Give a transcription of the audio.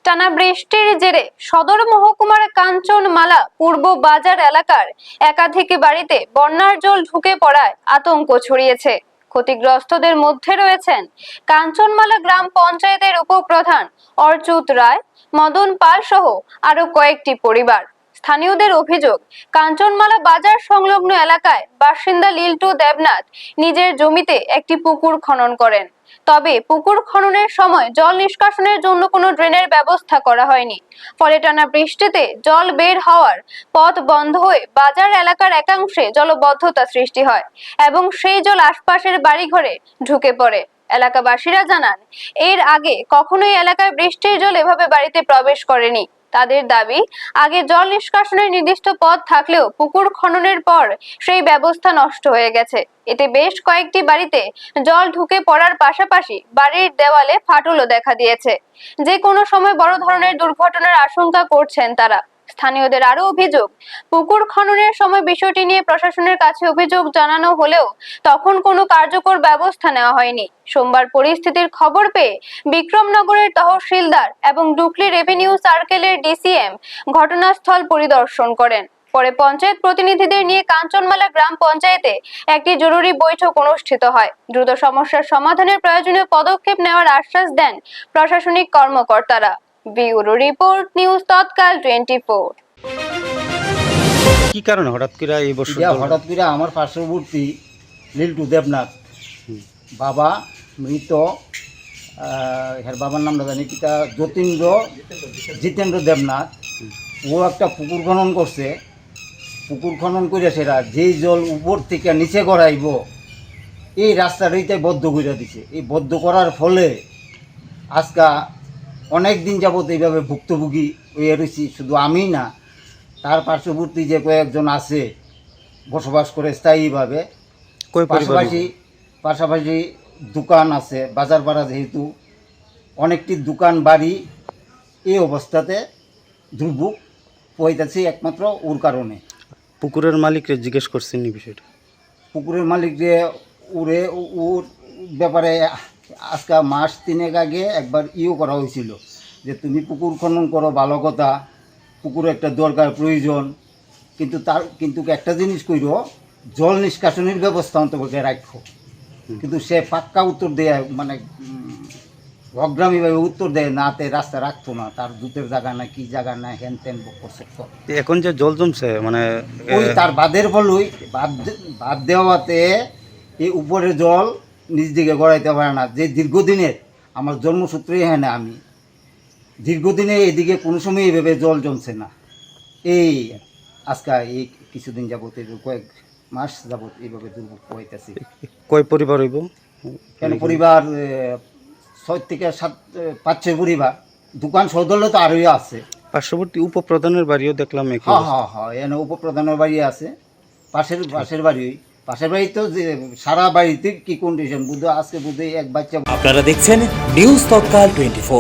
টানা বৃষ্টির জেরে সদর মহকুমার কাঞ্চনমালা পূর্ব বাজার এলাকার একাধিক বাড়িতে বন্যার জল ঢুকে পড়ায় আতঙ্ক ছড়িয়েছে। ক্ষতিগ্রস্তদের মধ্যে রয়েছেন কাঞ্চনমালা গ্রাম পঞ্চায়েতের উপপ্রধান অর্চুত রায়, মদন পাল সহ আরো কয়েকটি পরিবার। স্থানীয়দের অভিযোগ, কাঞ্চনমালা বাজার সংলগ্ন এলাকায় বাসিন্দা লিল্টু দেবনাথ নিজের জমিতে একটি পুকুর খনন করেন। তবে পুকুর খননের সময় জল নিষ্কাশনের জন্য কোনো ড্রেনের ব্যবস্থা করা হয়নি। ফলে টানা বৃষ্টিতে জল বের হওয়ার পথ বন্ধ হয়ে বাজার এলাকার একাংশে জলবদ্ধতা সৃষ্টি হয় এবং সেই জল আশপাশের বাড়িঘরে ঢুকে পড়ে। এলাকাবাসীরা জানান, এর আগে কখনোই এলাকায় বৃষ্টির জল এভাবে বাড়িতে প্রবেশ করেনি। তাদের দাবি, আগে জল নিষ্কাশনের নির্দিষ্ট পথ থাকলেও পুকুর খননের পর সেই ব্যবস্থা নষ্ট হয়ে গেছে। এতে বেশ কয়েকটি বাড়িতে জল ঢুকে পড়ার পাশাপাশি বাড়ির দেওয়ালে ফাটলও দেখা দিয়েছে। যে কোনো সময় বড় ধরনের দুর্ঘটনার আশঙ্কা করছেন তারা। স্থানীয়দের আরো অভিযোগ, পুকুর খননের সময় বিষয়টি নিয়ে প্রশাসনের কাছে অভিযোগ জানানো হলেও তখন কোনো কার্যকর ব্যবস্থা নেওয়া হয়নি। সোমবার পরিস্থিতির খবর পেয়ে বিক্রমনগরের তহসিলদার এবং ডুকলি রেভিনিউ সার্কেলের ডিসিএম ঘটনাস্থল পরিদর্শন করেন। পরে পঞ্চায়েত প্রতিনিধিদের নিয়ে কাঞ্চনমালা গ্রাম পঞ্চায়েতে একটি জরুরি বৈঠক অনুষ্ঠিত হয়। দ্রুত সমস্যার সমাধানের প্রয়োজনীয় পদক্ষেপ নেওয়ার আশ্বাস দেন প্রশাসনিক কর্মকর্তারা। ব্যুরো রিপোর্ট, নিউজ তৎকাল 24। কি কারণে হঠাৎ করে এই বছর হঠাৎ করে আমার পার্শ্ববর্তী লিল্টু দেবনাথ বাবা মৃত, এর বাবার নামটা জানি কিতা, জিতেন্দ্র দেবনাথ, ও একটা পুকুর খনন করছে। পুকুর খনন করে সেটা যেই জল উপর থেকে নিচে গড়াইব এই রাস্তাটাইতে বদ্ধ করে দিছে। এই বদ্ধ করার ফলে আজকা অনেক দিন যাবত এইভাবে ভুক্তভোগী হয়ে রয়েছি। শুধু আমি না, তার পার্শ্ববর্তী যে কয়েকজন আছে বসবাস করে স্থায়ীভাবে, পাশাপাশি দোকান আছে, বাজার পাড়া যেহেতু অনেকটি দোকান বাড়ি, এই অবস্থাতে দুর্ভোগ হইতেছে একমাত্র ওর কারণে। পুকুরের মালিককে জিজ্ঞেস করছেন এই বিষয়টা? পুকুরের মালিক যে ওর ব্যাপারে আজকে মাস 3 আগে একবার করা হয়েছিল যে তুমি পুকুর খনন করো, ভালো কথা, পুকুরে একটা দরকার প্রয়োজন, কিন্তু একটা জিনিস কইরো, জল নিষ্কাশনের ব্যবস্থা অন্তপক্ষে রাখো। কিন্তু সে পাক্কা উত্তর দেয়, মানে অগ্রামীভাবে উত্তর দেয় না, তে রাস্তা রাখতো না, তার জুতের জায়গা না কি জায়গা না হেন তেন করছে। এখন যে জল জমছে মানে ওই তার বাদের ফলই বাদ দেওয়াতে এই উপরে জল নিজ দিকে গড়াইতে পারে না। যে দীর্ঘদিনের আমার জন্মসূত্রেই হ্যাঁ না, আমি দীর্ঘদিনে এদিকে কোনো সময় এইভাবে জল জমছে না। এই আজকে এই কিছুদিন যাবত, কয়েক মাস যাবত এইভাবে দুর্ভোগ হইতেছে। কয় পরিবার হইব? কেন পরিবার 6 থেকে 5-6 পরিবার। দোকান সৌদলে তো আরোই আছে। পার্শ্ববর্তী উপপ্রধানের বাড়িও দেখলাম। হ্যাঁ, এনে উপপ্রধানের বাড়ি আছে, পাশের বাড়ি তো যে সারা বাড়িতে কি কন্ডিশন, আজকে বুধ এক বাচ্চা। আপনারা দেখছেন নিউজ তৎকাল 24।